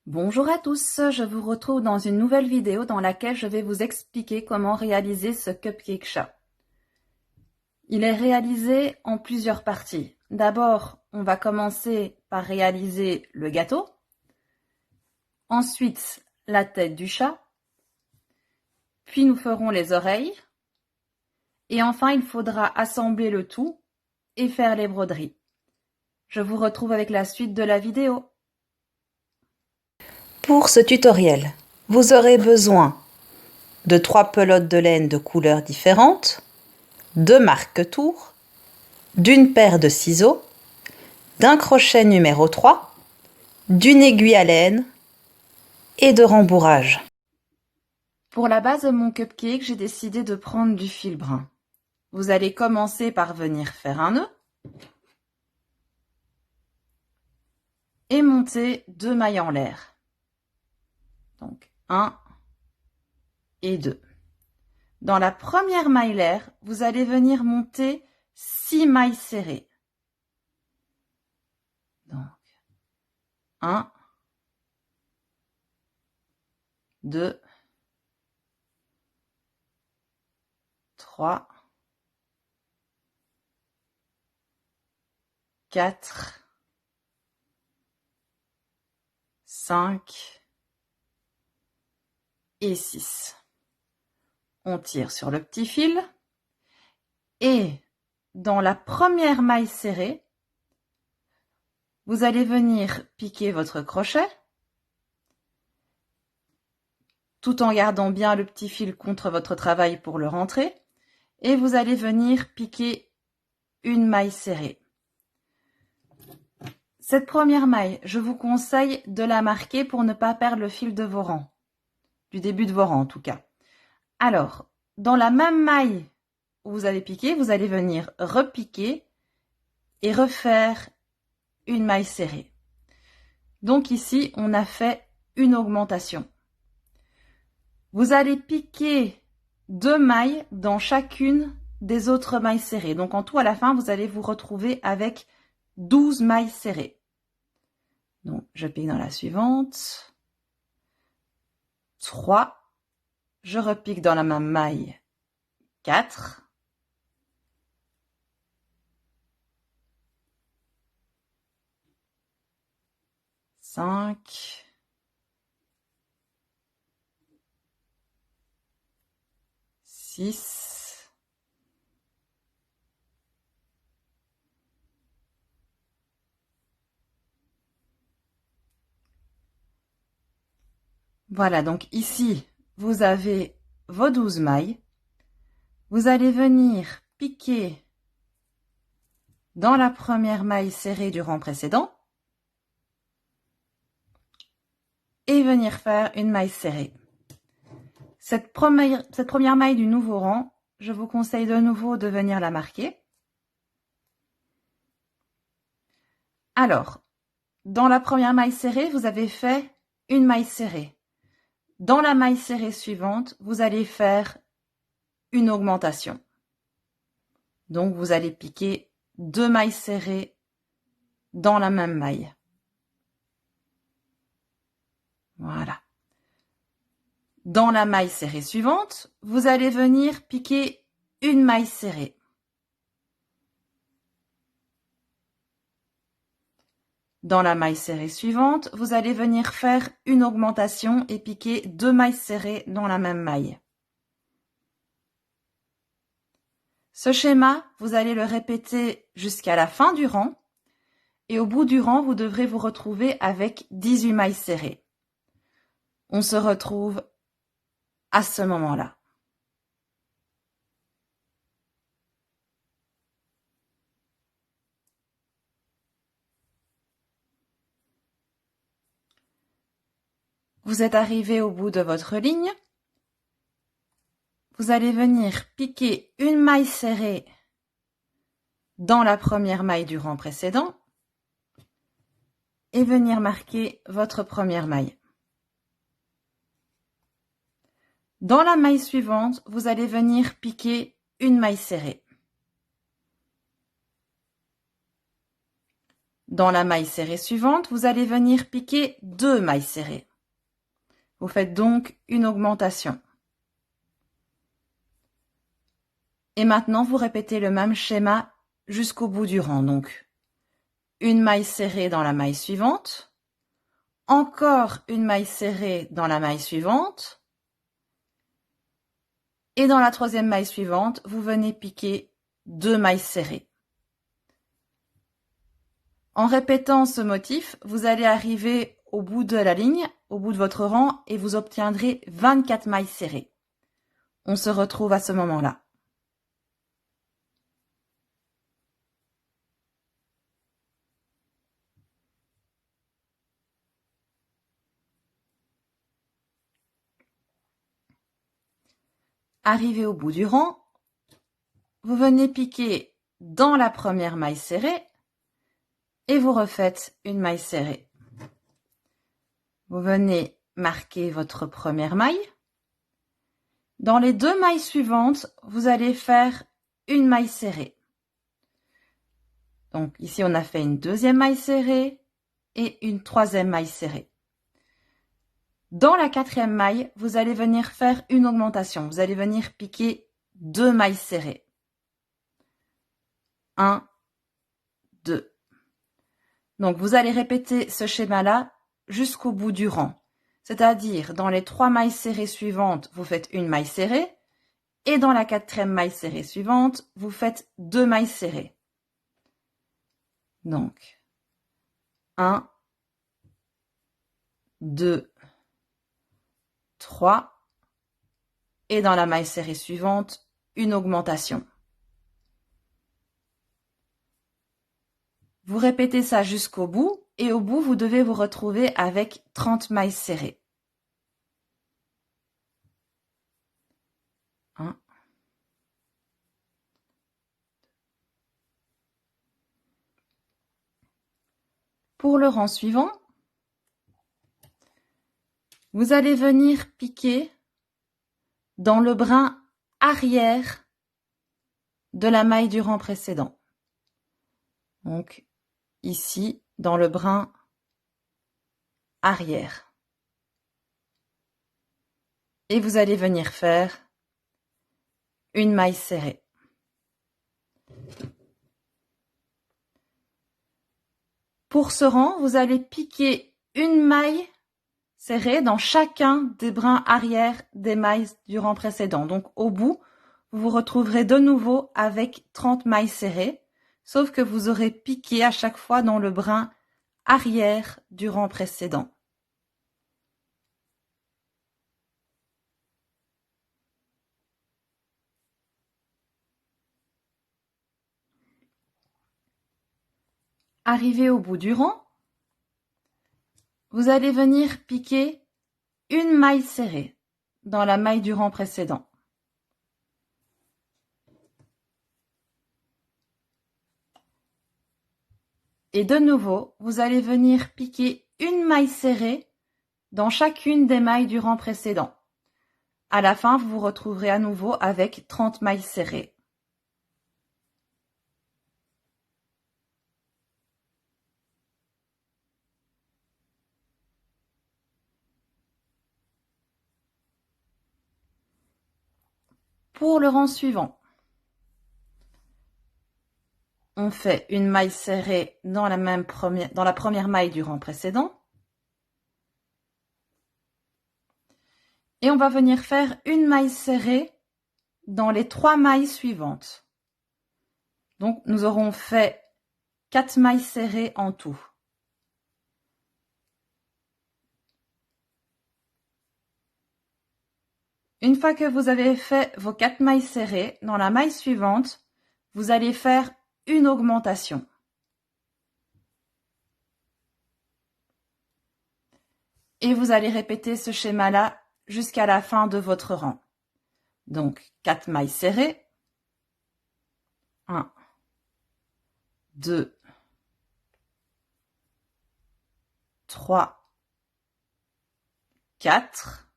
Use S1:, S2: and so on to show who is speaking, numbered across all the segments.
S1: Bonjour à tous, je vous retrouve dans une nouvelle vidéo dans laquelle je vais vous expliquer comment réaliser ce cupcake chat. Il est réalisé en plusieurs parties. D'abord, on va commencer par réaliser le gâteau, ensuite la tête du chat, puis nous ferons les oreilles, et enfin il faudra assembler le tout et faire les broderies. Je vous retrouve avec la suite de la vidéo.
S2: Pour ce tutoriel, vous aurez besoin de 3 pelotes de laine de couleurs différentes, de marque-tours, d'une paire de ciseaux, d'un crochet numéro 3, d'une aiguille à laine et de rembourrage.
S1: Pour la base de mon cupcake, j'ai décidé de prendre du fil brun. Vous allez commencer par venir faire un nœud et monter 2 mailles en l'air. Donc 1 et 2. Dans la première maille l'air, vous allez venir monter 6 mailles serrées. Donc 1, 2, 3, 4, 5 et 6. On tire sur le petit fil et dans la première maille serrée, vous allez venir piquer votre crochet tout en gardant bien le petit fil contre votre travail pour le rentrer et vous allez venir piquer une maille serrée. Cette première maille, je vous conseille de la marquer pour ne pas perdre le fil de vos rangs, du début de vos rangs en tout cas. Alors, dans la même maille où vous avez piqué, vous allez venir repiquer et refaire une maille serrée. Donc ici, on a fait une augmentation. Vous allez piquer 2 mailles dans chacune des autres mailles serrées. Donc en tout, à la fin, vous allez vous retrouver avec 12 mailles serrées. Donc, je pique dans la suivante. 3. Je repique dans la même maille. 4. 5. 6. 'Voilà, donc ici, vous avez vos 12 mailles. Vous allez venir piquer dans la première maille serrée du rang précédent et venir faire une maille serrée. Cette première maille du nouveau rang, je vous conseille de nouveau de venir la marquer. Alors, dans la première maille serrée, vous avez fait une maille serrée. Dans la maille serrée suivante, vous allez faire une augmentation. Donc, vous allez piquer 2 mailles serrées dans la même maille. Voilà. Dans la maille serrée suivante, vous allez venir piquer une maille serrée. Dans la maille serrée suivante, vous allez venir faire une augmentation et piquer 2 mailles serrées dans la même maille. Ce schéma, vous allez le répéter jusqu'à la fin du rang et au bout du rang, vous devrez vous retrouver avec 18 mailles serrées. On se retrouve à ce moment-là. Vous êtes arrivé au bout de votre ligne. Vous allez venir piquer une maille serrée dans la première maille du rang précédent et venir marquer votre première maille. Dans la maille suivante, vous allez venir piquer une maille serrée. Dans la maille serrée suivante, vous allez venir piquer 2 mailles serrées. Vous faites donc une augmentation. Et maintenant, vous répétez le même schéma jusqu'au bout du rang. Donc, une maille serrée dans la maille suivante, encore une maille serrée dans la maille suivante, et dans la troisième maille suivante, vous venez piquer 2 mailles serrées. En répétant ce motif, vous allez arriver au bout de la ligne, au bout de votre rang, et vous obtiendrez 24 mailles serrées. On se retrouve à ce moment-là. Arrivé au bout du rang, vous venez piquer dans la première maille serrée et vous refaites une maille serrée. Vous venez marquer votre première maille. Dans les 2 mailles suivantes, vous allez faire une maille serrée. Donc ici, on a fait une deuxième maille serrée et une troisième maille serrée. Dans la 4e maille, vous allez venir faire une augmentation. Vous allez venir piquer 2 mailles serrées. 1, 2. Donc, vous allez répéter ce schéma-là jusqu'au bout du rang. C'est-à-dire, dans les 3 mailles serrées suivantes, vous faites une maille serrée. Et dans la 4e maille serrée suivante, vous faites 2 mailles serrées. Donc, 1, 2, 3, et dans la maille serrée suivante, une augmentation. Vous répétez ça jusqu'au bout, et au bout, vous devez vous retrouver avec 30 mailles serrées. 1. Pour le rang suivant, vous allez venir piquer dans le brin arrière de la maille du rang précédent. Donc, ici, dans le brin arrière. Et vous allez venir faire une maille serrée. Pour ce rang, vous allez piquer une maille serrée dans chacun des brins arrière des mailles du rang précédent. Donc, au bout, vous vous retrouverez de nouveau avec 30 mailles serrées, sauf que vous aurez piqué à chaque fois dans le brin arrière du rang précédent. Arrivé au bout du rang, vous allez venir piquer une maille serrée dans la maille du rang précédent. Et de nouveau, vous allez venir piquer une maille serrée dans chacune des mailles du rang précédent. À la fin, vous vous retrouverez à nouveau avec 30 mailles serrées. Pour le rang suivant, on fait une maille serrée dans la première maille du rang précédent. Et on va venir faire une maille serrée dans les 3 mailles suivantes. Donc, nous aurons fait 4 mailles serrées en tout. Une fois que vous avez fait vos 4 mailles serrées, dans la maille suivante, vous allez faire une augmentation. Et vous allez répéter ce schéma-là jusqu'à la fin de votre rang. Donc, 4 mailles serrées. 1, 2, 3, 4.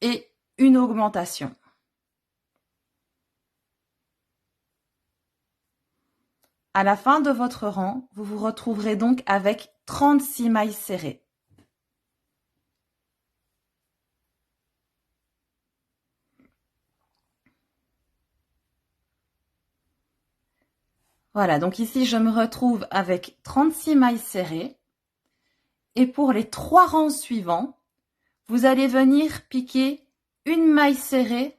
S1: Et une augmentation. À la fin de votre rang, vous vous retrouverez donc avec 36 mailles serrées. Voilà, donc ici je me retrouve avec 36 mailles serrées. Et pour les 3 rangs suivants, vous allez venir piquer une maille serrée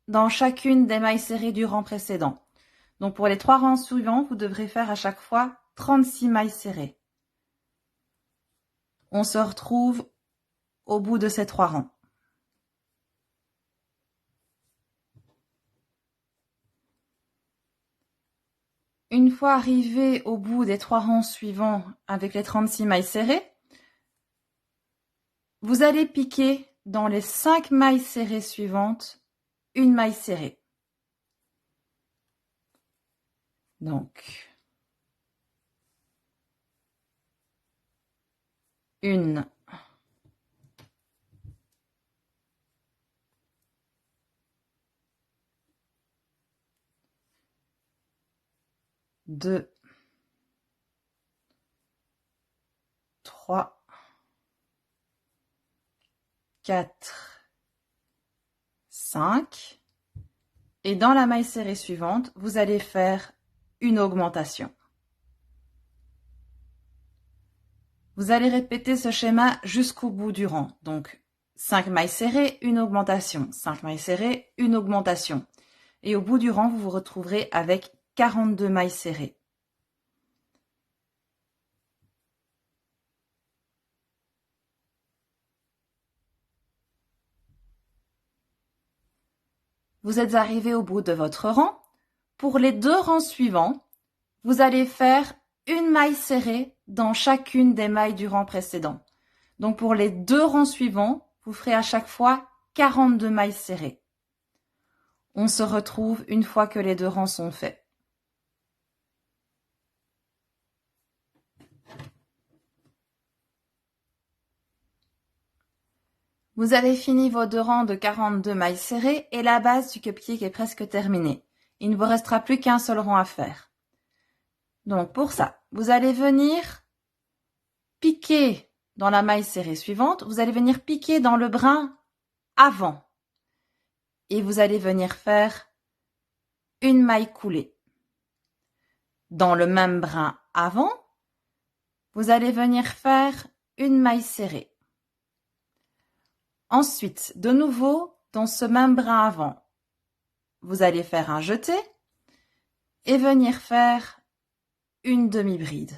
S1: dans chacune des mailles serrées du rang précédent. Donc pour les 3 rangs suivants, vous devrez faire à chaque fois 36 mailles serrées. On se retrouve au bout de ces 3 rangs. Une fois arrivé au bout des 3 rangs suivants avec les 36 mailles serrées, vous allez piquer dans les 5 mailles serrées suivantes une maille serrée. Donc, 1, 2, 3, 4, 5. Et dans la maille serrée suivante, vous allez faire une augmentation. Vous allez répéter ce schéma jusqu'au bout du rang. Donc, 5 mailles serrées, une augmentation. 5 mailles serrées, une augmentation. Et au bout du rang, vous vous retrouverez avec 42 mailles serrées. Vous êtes arrivé au bout de votre rang. Pour les 2 rangs suivants, vous allez faire une maille serrée dans chacune des mailles du rang précédent. Donc pour les 2 rangs suivants, vous ferez à chaque fois 42 mailles serrées. On se retrouve une fois que les 2 rangs sont faits. Vous avez fini vos 2 rangs de 42 mailles serrées et la base du cupcake est presque terminée. Il ne vous restera plus qu'un seul rang à faire. Donc pour ça, vous allez venir piquer dans la maille serrée suivante. Vous allez venir piquer dans le brin avant. Et vous allez venir faire une maille coulée. Dans le même brin avant, vous allez venir faire une maille serrée. Ensuite, de nouveau, dans ce même brin avant, vous allez faire un jeté et venir faire une demi-bride.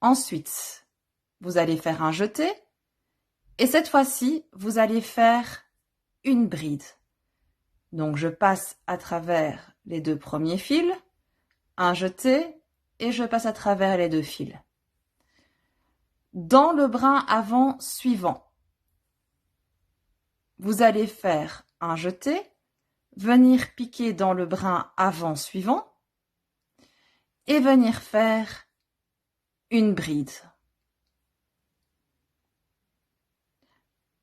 S1: Ensuite, vous allez faire un jeté et cette fois-ci, vous allez faire une bride. Donc, je passe à travers les 2 premiers fils, un jeté et je passe à travers les 2 fils. Dans le brin avant suivant, vous allez faire un jeté, venir piquer dans le brin avant suivant et venir faire une bride.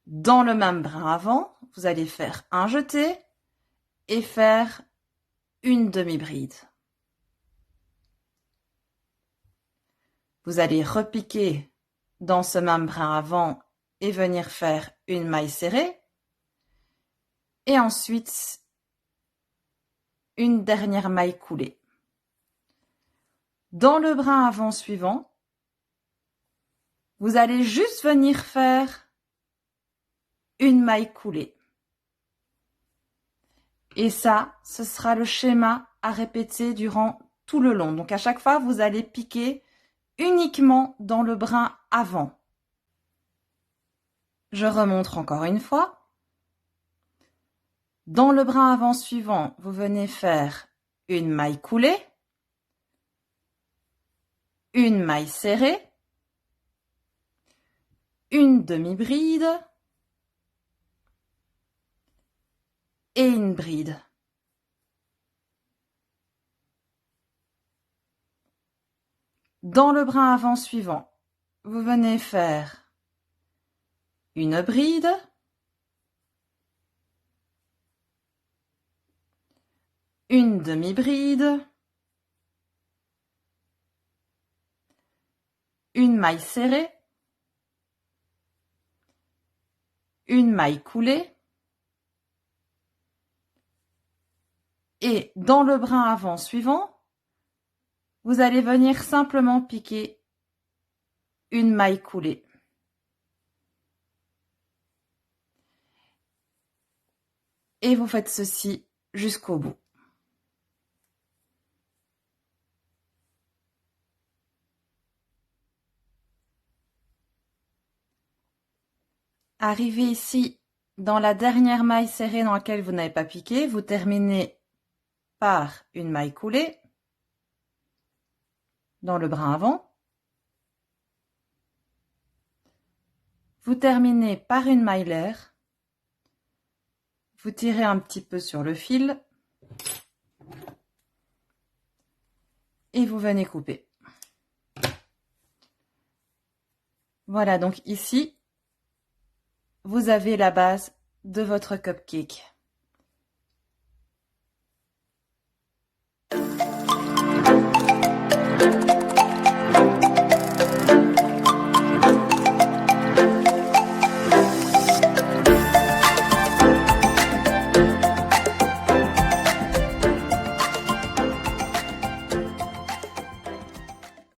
S1: Dans le même brin avant, vous allez faire un jeté et faire une demi-bride. Vous allez repiquer dans ce même brin avant et venir faire une maille serrée. Et ensuite, une dernière maille coulée. Dans le brin avant suivant, vous allez juste venir faire une maille coulée. Et ça, ce sera le schéma à répéter durant tout le long. Donc à chaque fois, vous allez piquer uniquement dans le brin avant. Je remontre encore une fois. Dans le brin avant suivant, vous venez faire une maille coulée, une maille serrée, une demi-bride et une bride. Dans le brin avant suivant, vous venez faire une bride, une demi-bride, une maille serrée, une maille coulée, et dans le brin avant suivant, vous allez venir simplement piquer une maille coulée. Et vous faites ceci jusqu'au bout. Arrivé ici, dans la dernière maille serrée dans laquelle vous n'avez pas piqué, vous terminez par une maille coulée dans le brin avant. Vous terminez par une maille leurre. Vous tirez un petit peu sur le fil et vous venez couper. Voilà, donc ici, vous avez la base de votre cupcake.